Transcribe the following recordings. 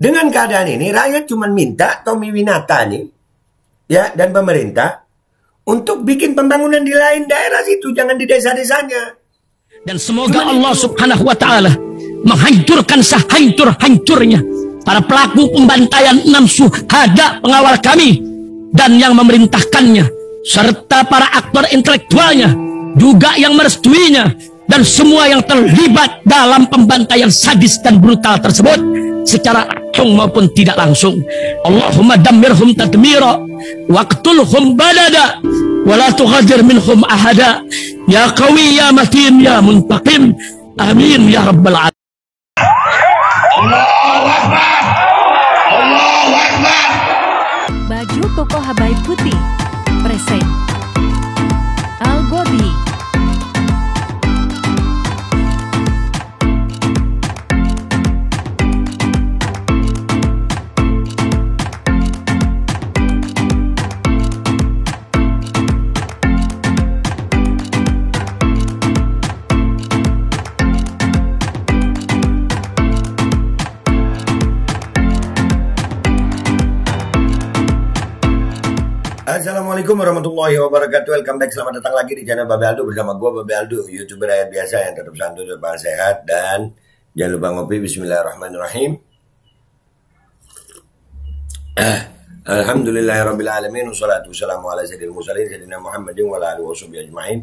Dengan keadaan ini, rakyat cuma minta Tommy Winata nih, ya, dan pemerintah untuk bikin pembangunan di lain daerah situ, jangan di desa-desanya. Dan semoga Allah Subhanahu wa Ta'ala menghancurkan sehancur-hancurnya para pelaku pembantaian 6 syuhada pengawal kami dan yang memerintahkannya, serta para aktor intelektualnya juga yang merestuinya, dan semua yang terlibat dalam pembantaian sadis dan brutal tersebut secara langsung maupun tidak langsung. Allahumma dammirhum tadmira waqtulhum balada wala tughadir minhum ahada ya qawi ya matin ya muntaqim amin ya rabbal alamin. Allahu Akbar, Allahu Akbar. Baju koko Habaib putih present Al Bobby. Assalamualaikum warahmatullahi wabarakatuh. Welcome back, selamat datang lagi di channel Babe Aldo bersama gue Babe Aldo, YouTuber rakyat biasa yang tetap santuy dan sehat. Dan jangan lupa ngopi. Bismillahirrahmanirrahim. Alhamdulillahirrabbilalamin. Wassalatu wassalamu ala sayyidil mursalin sayyidina Muhammadin wa ala alihi washabihi ajma'in.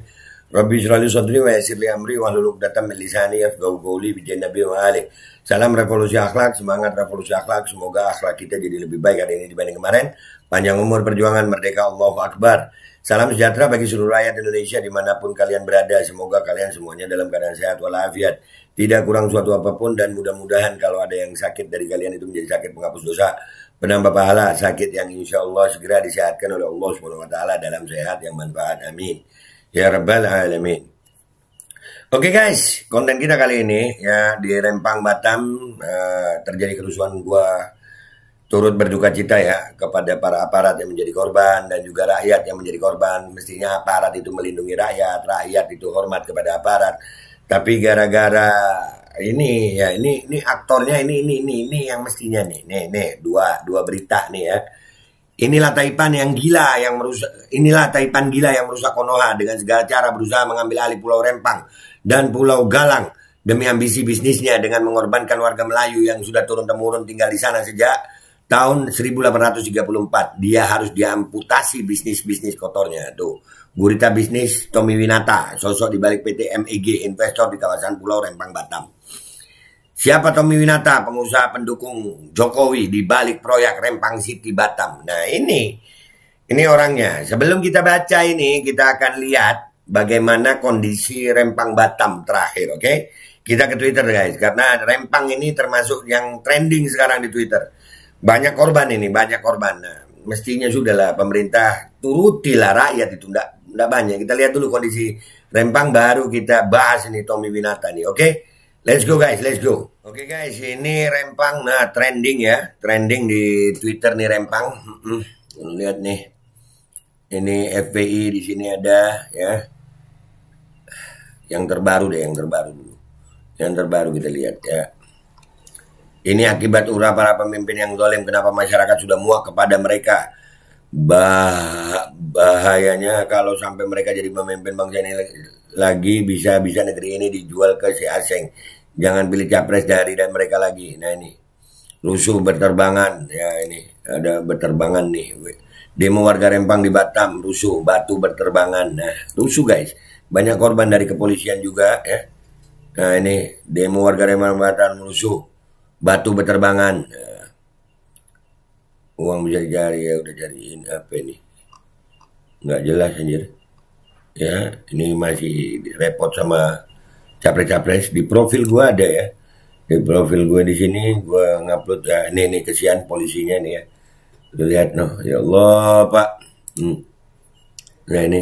Rabbi shrah li sadri wa yassir li amri wahlul 'uqdatam min lisani yafqahu qawli bi nabi wa ali. Salam revolusi akhlak, semangat revolusi akhlak. Semoga akhlak kita jadi lebih baik hari ini dibanding kemarin. Panjang umur, perjuangan, merdeka, Allahu Akbar. Salam sejahtera bagi seluruh rakyat Indonesia dimanapun kalian berada. Semoga kalian semuanya dalam keadaan sehat walafiat, tidak kurang suatu apapun, dan mudah-mudahan kalau ada yang sakit dari kalian itu menjadi sakit penghapus dosa, penambah pahala, sakit yang insya Allah segera disehatkan oleh Allah SWT dalam sehat yang manfaat. Amin ya rabbal alamin. Oke guys, konten kita kali ini ya di Rempang Batam, terjadi kerusuhan. Gua turut berduka cita ya kepada para aparat yang menjadi korban dan juga rakyat yang menjadi korban. Mestinya aparat itu melindungi rakyat, rakyat itu hormat kepada aparat. Tapi gara-gara ini ya ini aktornya ini yang mestinya nih dua berita nih ya. Inilah Taipan yang gila yang merusak, inilah Taipan gila yang merusak Konoha dengan segala cara berusaha mengambil alih Pulau Rempang dan Pulau Galang demi ambisi bisnisnya dengan mengorbankan warga Melayu yang sudah turun-temurun tinggal di sana sejak tahun 1834. Dia harus diamputasi bisnis kotornya. Tuh, gurita bisnis Tommy Winata, sosok di balik PT MEG, investor di kawasan Pulau Rempang Batam. Siapa Tommy Winata? Pengusaha pendukung Jokowi di balik proyek Rempang City Batam. Nah, ini orangnya. Sebelum kita baca ini, kita akan lihat bagaimana kondisi Rempang Batam terakhir, oke? Kita ke Twitter guys, karena Rempang ini termasuk yang trending sekarang di Twitter. Banyak korban ini, banyak korban. Nah, mestinya sudahlah pemerintah turutilah rakyat itu, enggak banyak. Kita lihat dulu kondisi Rempang, baru kita bahas ini Tommy Winata nih, oke? Let's go guys, let's go. Oke guys, ini Rempang, nah trending ya, trending di Twitter nih Rempang. Lihat nih, ini FPI di sini ada ya. Yang terbaru deh, yang terbaru dulu. Yang terbaru kita lihat ya. Ini akibat ulah para pemimpin yang zalim, kenapa masyarakat sudah muak kepada mereka. Bahayanya kalau sampai mereka jadi pemimpin bangsa ini lagi, bisa negeri ini dijual ke si asing. Jangan pilih capres dari dan mereka lagi. Nah ini rusuh berterbangan ya, ini ada berterbangan nih. Demo warga Rempang di Batam, rusuh, batu berterbangan. Nah rusuh guys, banyak korban dari kepolisian juga ya. Nah ini demo warga Rempang Batam, rusuh, batu berterbangan. Nah, uang bisa dicari ya, udah cariin apa ini? Nggak jelas anjir. Ya, ini masih repot sama capres-capres. Di profil gua ada ya. Di profil gua di sini gua ngupload ya, ini kesian polisinya nih ya. Lu lihat noh, ya Allah, Pak. Nah ini.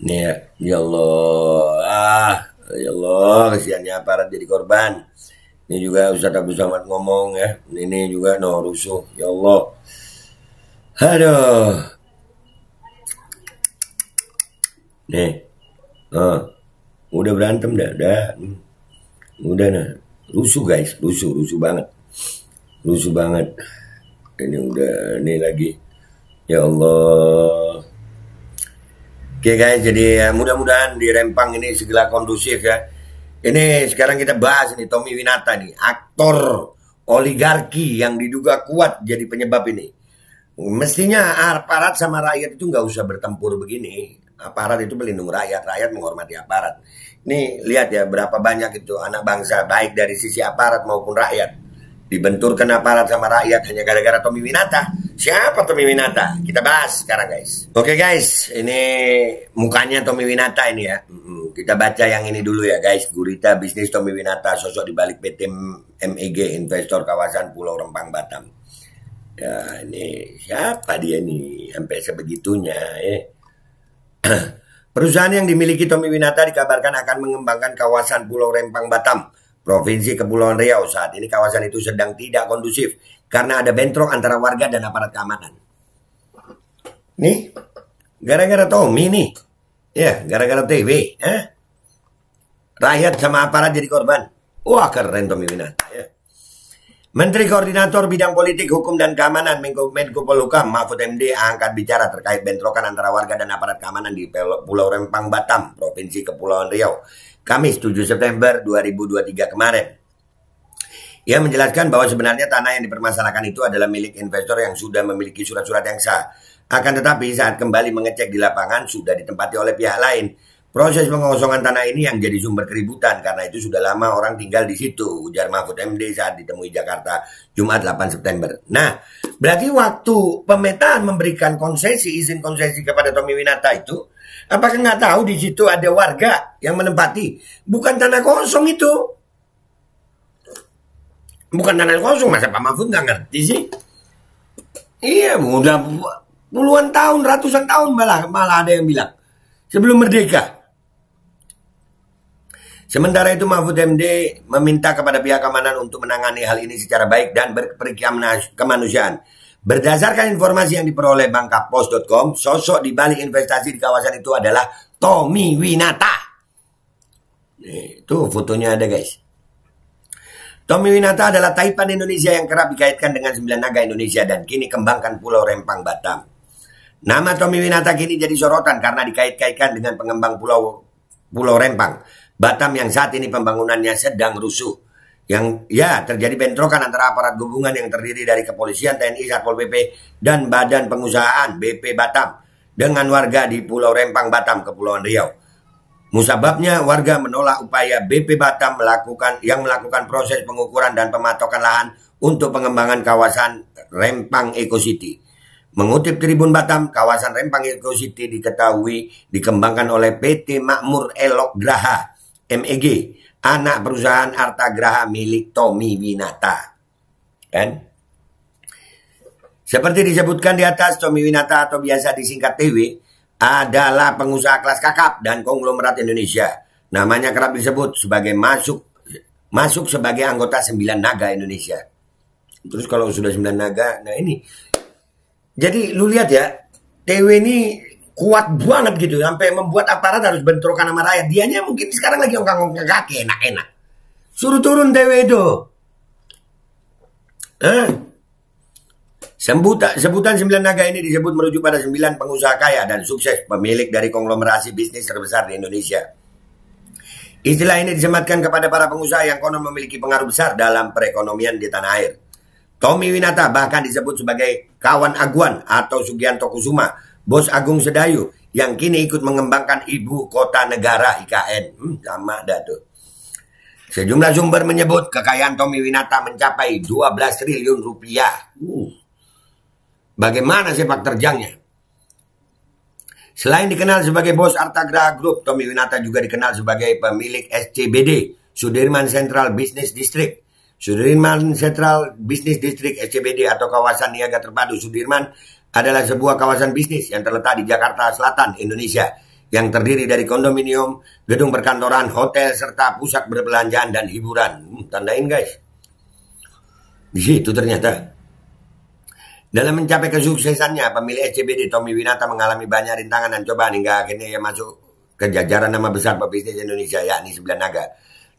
Nih ya, ya Allah. Ya Allah, kesiannya aparat jadi korban. Ini juga Ustaz Abdul Samad ngomong ya. Ini juga rusuh. Ya Allah. Aduh. Nih. Udah berantem dah. Udah nah. Rusuh guys, rusuh banget. Rusuh banget. Ini udah nih lagi. Ya Allah. Oke guys, jadi mudah-mudahan di Rempang ini segala kondusif ya. Ini sekarang kita bahas nih Tommy Winata nih, aktor oligarki yang diduga kuat jadi penyebab ini. Mestinya aparat sama rakyat itu nggak usah bertempur begini. Aparat itu melindungi rakyat, rakyat menghormati aparat. Nih lihat ya berapa banyak itu anak bangsa baik dari sisi aparat maupun rakyat dibenturkan aparat sama rakyat hanya gara-gara Tommy Winata. Siapa Tommy Winata? Kita bahas sekarang guys. Oke guys, ini mukanya Tommy Winata ini ya. Kita baca yang ini dulu ya guys. Gurita bisnis Tommy Winata, sosok dibalik PT MEG, investor kawasan Pulau Rempang Batam. Ya ini siapa dia nih sampai sebegitunya Perusahaan yang dimiliki Tommy Winata dikabarkan akan mengembangkan kawasan Pulau Rempang Batam, Provinsi Kepulauan Riau. Saat ini kawasan itu sedang tidak kondusif karena ada bentrok antara warga dan aparat keamanan. Nih, gara-gara Tommy nih. Ya, gara-gara TV. Rakyat sama aparat jadi korban. Wah, keren Tommy Winata. Ya. Menteri Koordinator Bidang Politik, Hukum, dan Keamanan Menko Polhukam Mahfud MD angkat bicara terkait bentrokan antara warga dan aparat keamanan di Pulau Rempang Batam, Provinsi Kepulauan Riau, Kamis 7 September 2023 kemarin. Ia menjelaskan bahwa sebenarnya tanah yang dipermasalahkan itu adalah milik investor yang sudah memiliki surat-surat yang sah. Akan tetapi saat kembali mengecek di lapangan sudah ditempati oleh pihak lain. Proses pengosongan tanah ini yang jadi sumber keributan karena itu sudah lama orang tinggal di situ, ujar Mahfud MD saat ditemui Jakarta Jumat 8 September. Nah, berarti waktu pemetaan memberikan konsesi, izin konsesi kepada Tommy Winata itu, apakah nggak tahu di situ ada warga yang menempati? Bukan tanah kosong itu. Bukan tanah kosong, masa Pak Mahfud nggak ngerti sih? Iya, udah puluhan tahun, ratusan tahun malah ada yang bilang. Sebelum merdeka. Sementara itu Mahfud MD meminta kepada pihak keamanan untuk menangani hal ini secara baik dan berkemanusiaan. Berdasarkan informasi yang diperoleh bangkapos.com, sosok di balik investasi di kawasan itu adalah Tommy Winata. Nih, tuh fotonya ada guys. Tommy Winata adalah taipan Indonesia yang kerap dikaitkan dengan 9 naga Indonesia dan kini kembangkan Pulau Rempang Batam. Nama Tommy Winata kini jadi sorotan karena dikait-kaitkan dengan pengembang Pulau Rempang Batam yang saat ini pembangunannya sedang rusuh. Yang ya terjadi bentrokan antara aparat gabungan yang terdiri dari kepolisian, TNI, Satpol PP, dan Badan Pengusahaan BP Batam dengan warga di Pulau Rempang Batam, Kepulauan Riau. Musababnya warga menolak upaya BP Batam melakukan proses pengukuran dan pematokan lahan untuk pengembangan kawasan Rempang Eco City. Mengutip Tribun Batam, kawasan Rempang Eco City diketahui dikembangkan oleh PT Makmur Elok Graha MEG, anak perusahaan Arta Graha milik Tommy Winata. Kan? Seperti disebutkan di atas, Tommy Winata atau biasa disingkat TW adalah pengusaha kelas kakap dan konglomerat Indonesia. Namanya kerap disebut sebagai masuk sebagai anggota 9 naga Indonesia. Terus kalau sudah 9 naga, nah ini. Jadi lu lihat ya, TW ini kuat banget gitu, sampai membuat aparat harus bentrokan sama rakyat. Dianya mungkin sekarang lagi ongkang-ongkang kaki, enak-enak. Suruh turun TW itu. Sebutan 9 naga ini disebut merujuk pada 9 pengusaha kaya dan sukses pemilik dari konglomerasi bisnis terbesar di Indonesia. Istilah ini disematkan kepada para pengusaha yang konon memiliki pengaruh besar dalam perekonomian di tanah air. Tommy Winata bahkan disebut sebagai kawan Aguan atau Sugianto Kusuma, bos Agung Sedayu, yang kini ikut mengembangkan ibu kota negara IKN. Sama dah tuh. Sejumlah sumber menyebut kekayaan Tommy Winata mencapai 12 triliun rupiah. Bagaimana sepak terjangnya? Selain dikenal sebagai bos Arta Graha Group, Tommy Winata juga dikenal sebagai pemilik SCBD, Sudirman Central Business District. Sudirman Central Business District SCBD atau kawasan niaga terpadu Sudirman adalah sebuah kawasan bisnis yang terletak di Jakarta Selatan, Indonesia, yang terdiri dari kondominium, gedung perkantoran, hotel, serta pusat perbelanjaan dan hiburan. Tandain guys. Di situ ternyata. Dalam mencapai kesuksesannya, pemilik SCBD Tommy Winata mengalami banyak rintangan dan cobaan hingga akhirnya ia masuk ke jajaran nama besar pebisnis Indonesia, yakni 9 naga.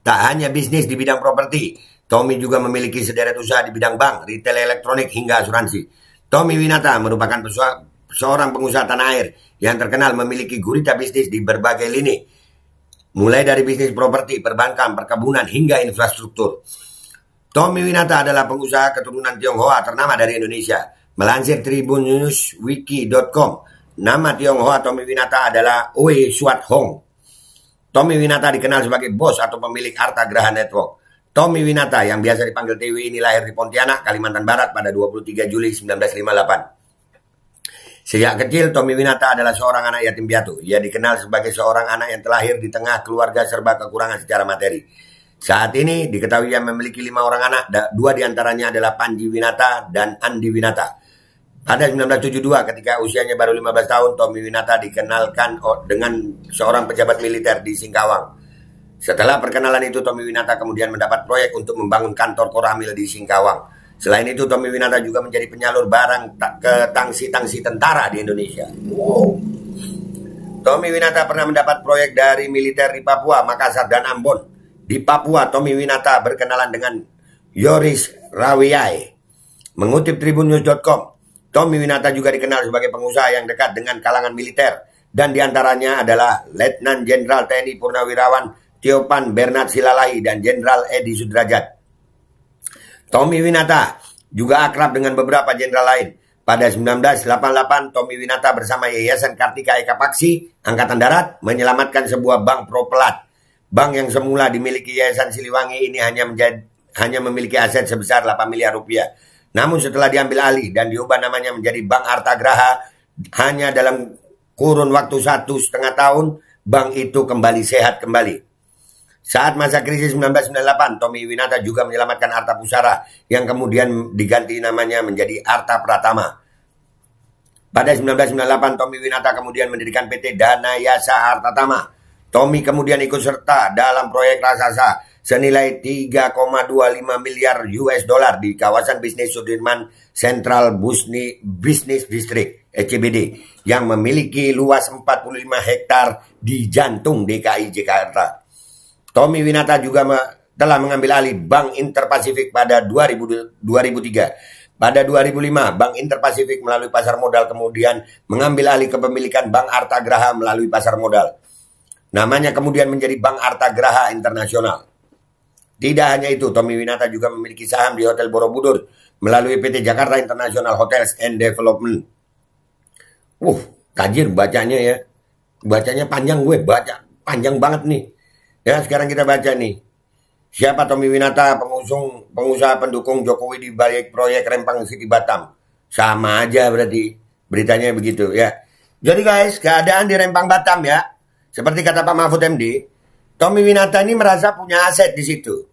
Tak hanya bisnis di bidang properti, Tommy juga memiliki sederet usaha di bidang bank, retail elektronik, hingga asuransi. Tommy Winata merupakan seorang pengusaha tanah air yang terkenal memiliki gurita bisnis di berbagai lini, mulai dari bisnis properti, perbankan, perkebunan, hingga infrastruktur. Tommy Winata adalah pengusaha keturunan Tionghoa ternama dari Indonesia. Melansir tribunnewswiki.com, nama Tionghoa Tommy Winata adalah Oe Suat Hong. Tommy Winata dikenal sebagai bos atau pemilik Arta Graha Network. Tommy Winata yang biasa dipanggil TW ini lahir di Pontianak, Kalimantan Barat pada 23 Juli 1958. Sejak kecil, Tommy Winata adalah seorang anak yatim piatu. Ia dikenal sebagai seorang anak yang terlahir di tengah keluarga serba kekurangan secara materi. Saat ini diketahui ia memiliki 5 orang anak, 2 diantaranya adalah Panji Winata dan Andi Winata. Pada 1972 ketika usianya baru 15 tahun, Tommy Winata dikenalkan dengan seorang pejabat militer di Singkawang. Setelah perkenalan itu, Tommy Winata kemudian mendapat proyek untuk membangun kantor Koramil di Singkawang. Selain itu, Tommy Winata juga menjadi penyalur barang ke tangsi-tangsi tentara di Indonesia. Wow. Tommy Winata pernah mendapat proyek dari militer di Papua, Makassar, dan Ambon. Di Papua, Tommy Winata berkenalan dengan Yoris Rawiai. Mengutip tribunnews.com, Tommy Winata juga dikenal sebagai pengusaha yang dekat dengan kalangan militer, dan diantaranya adalah Letnan Jenderal TNI Purnawirawan Tiopan Bernard Silalahi dan Jenderal Edi Sudrajat. Tommy Winata juga akrab dengan beberapa jenderal lain. Pada 1988, Tommy Winata bersama Yayasan Kartika Eka Paksi Angkatan Darat menyelamatkan sebuah bank propelat. Bank yang semula dimiliki Yayasan Siliwangi ini hanya memiliki aset sebesar 8 miliar rupiah. Namun setelah diambil alih dan diubah namanya menjadi Bank Arta Graha, hanya dalam kurun waktu 1,5 tahun, bank itu kembali sehat kembali. Saat masa krisis 1998, Tommy Winata juga menyelamatkan Arta Pusara yang kemudian diganti namanya menjadi Arta Pratama. Pada 1998, Tommy Winata kemudian mendirikan PT Dana Yasa Arta Tama. Tommy kemudian ikut serta dalam proyek raksasa senilai 3,25 miliar US dollar di kawasan bisnis Sudirman Central Business District (SCBD) yang memiliki luas 45 hektar di jantung DKI Jakarta. Tommy Winata juga telah mengambil alih Bank Interpasifik pada 2003. Pada 2005, Bank Interpasifik melalui pasar modal kemudian mengambil alih kepemilikan Bank Arta Graha melalui pasar modal. Namanya kemudian menjadi Bank Arta Graha Internasional. Tidak hanya itu, Tommy Winata juga memiliki saham di Hotel Borobudur melalui PT Jakarta International Hotels and Development. Tajir bacanya ya. Bacanya panjang gue, baca panjang banget nih. Ya, sekarang kita baca nih. Siapa Tommy Winata, pengusaha pendukung Jokowi di balik proyek Rempang City Batam. Sama aja berarti beritanya begitu ya. Jadi guys, keadaan di Rempang Batam ya. Seperti kata Pak Mahfud MD, Tommy Winata ini merasa punya aset di situ.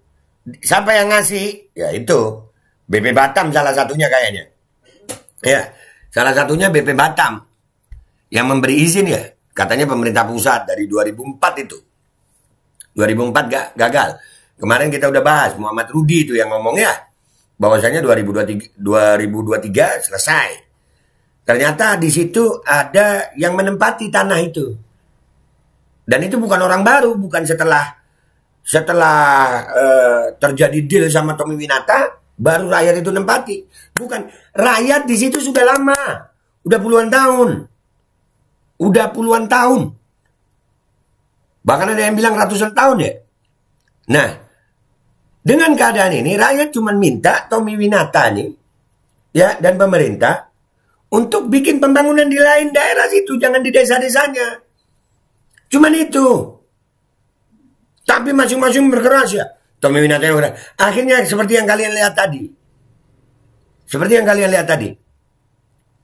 Siapa yang ngasih? Ya itu BP Batam salah satunya kayaknya. Ya, salah satunya BP Batam yang memberi izin ya. Katanya pemerintah pusat dari 2004 itu. 2004 gagal. Kemarin kita udah bahas Muhammad Rudi itu yang ngomongnya bahwasanya 2023 selesai. Ternyata di situ ada yang menempati tanah itu. Dan itu bukan orang baru, bukan setelah terjadi deal sama Tommy Winata, baru rakyat itu nempati. Bukan, rakyat di situ sudah lama, udah puluhan tahun. Bahkan ada yang bilang ratusan tahun ya. Nah, dengan keadaan ini rakyat cuma minta Tommy Winata nih, ya, dan pemerintah untuk bikin pembangunan di lain daerah situ, jangan di desa-desanya. Cuman itu. Tapi masing-masing berkeras ya. Tommy Winata yang udah. Akhirnya seperti yang kalian lihat tadi.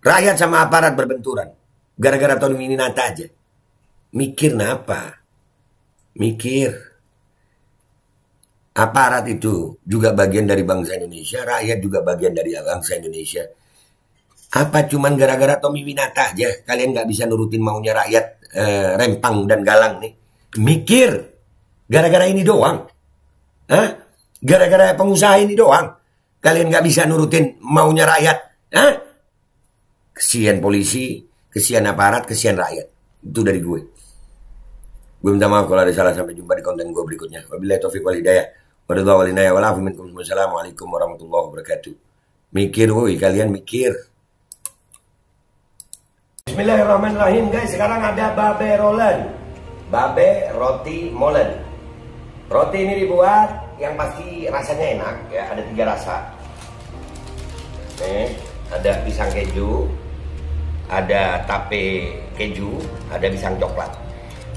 Rakyat sama aparat berbenturan. Gara-gara Tommy Winata aja. Mikir apa? Mikir. Aparat itu juga bagian dari bangsa Indonesia. Rakyat juga bagian dari bangsa Indonesia. Apa cuman gara-gara Tommy Winata aja kalian nggak bisa nurutin maunya rakyat Rempang dan Galang nih? Mikir. Gara-gara ini doang. Hah? Gara-gara pengusaha ini doang kalian nggak bisa nurutin maunya rakyat? Hah? Kesian polisi, kesian aparat, kesian rakyat. Itu dari gue. Gue minta maaf kalau ada salah, sampai jumpa di konten gue berikutnya. Wabillahi taufiq wal hidayah. Wassalamualaikum warahmatullahi wabarakatuh. Mikir woi, kalian mikir. Bismillahirrahmanirrahim guys, sekarang ada babe rolen. Babe roti molen. Roti ini dibuat yang pasti rasanya enak ya, ada 3 rasa. Ada pisang keju, ada tape keju, ada pisang coklat.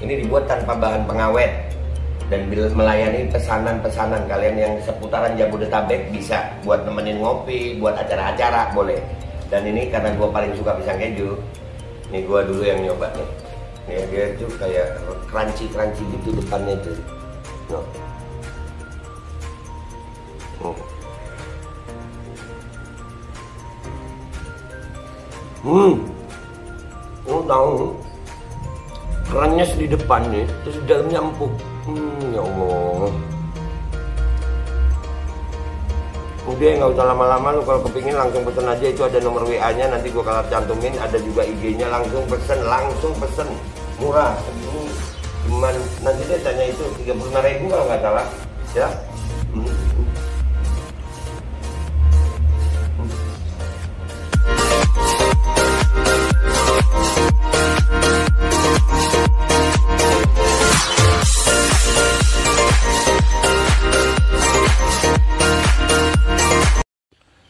Ini dibuat tanpa bahan pengawet dan melayani pesanan-pesanan kalian yang seputaran Jabodetabek, bisa buat nemenin ngopi, buat acara-acara boleh. Dan ini karena gue paling suka pisang keju, ini gue dulu yang nyoba nih. Nih dia tuh kayak crunchy gitu depannya itu. No. Tahu kerannya di depan nih, terus di dalamnya empuk. Ya Allah. Udah nggak usah lama-lama, lu kalau kepingin langsung pesen aja, itu ada nomor WA-nya, nanti gua kalau cantumin, ada juga IG-nya, langsung pesen, murah. Ini cuman nanti dia tanya itu 35.000 kalau nggak salah, ya.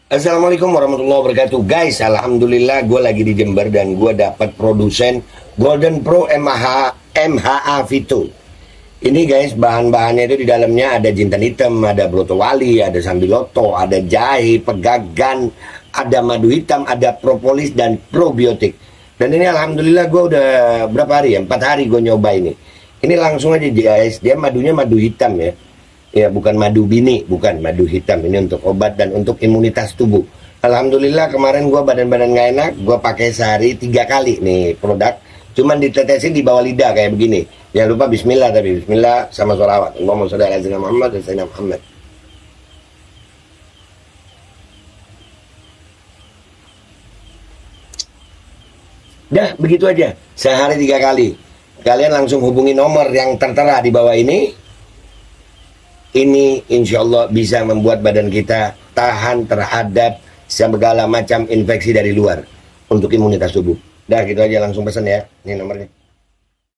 Assalamualaikum warahmatullahi wabarakatuh guys. Alhamdulillah gue lagi di Jember dan gue dapat produsen Golden Pro MHA Vito. Ini guys, bahan-bahannya itu di dalamnya ada jintan hitam, ada broto wali, ada sambiloto, ada jahe, pegagan, ada madu hitam, ada propolis dan probiotik. Dan ini alhamdulillah gue udah berapa hari ya, 4 hari gue nyoba ini. Ini langsung aja guys, dia madunya madu hitam ya. Ya bukan madu bini, bukan madu hitam. Ini untuk obat dan untuk imunitas tubuh. Alhamdulillah kemarin gue badan-badan gak enak, gue pakai sehari 3 kali nih produk. Cuman ditetesin di bawah lidah kayak begini. Jangan lupa bismillah, tapi bismillah sama sholawat. Allahumma sholli ala sayyidina Muhammad dan sayyidina Muhammad. Dah begitu aja, sehari 3 kali. Kalian langsung hubungi nomor yang tertera di bawah ini. Ini insya Allah bisa membuat badan kita tahan terhadap segala macam infeksi dari luar untuk imunitas tubuh. Dah gitu aja, langsung pesan ya. Ini nomornya.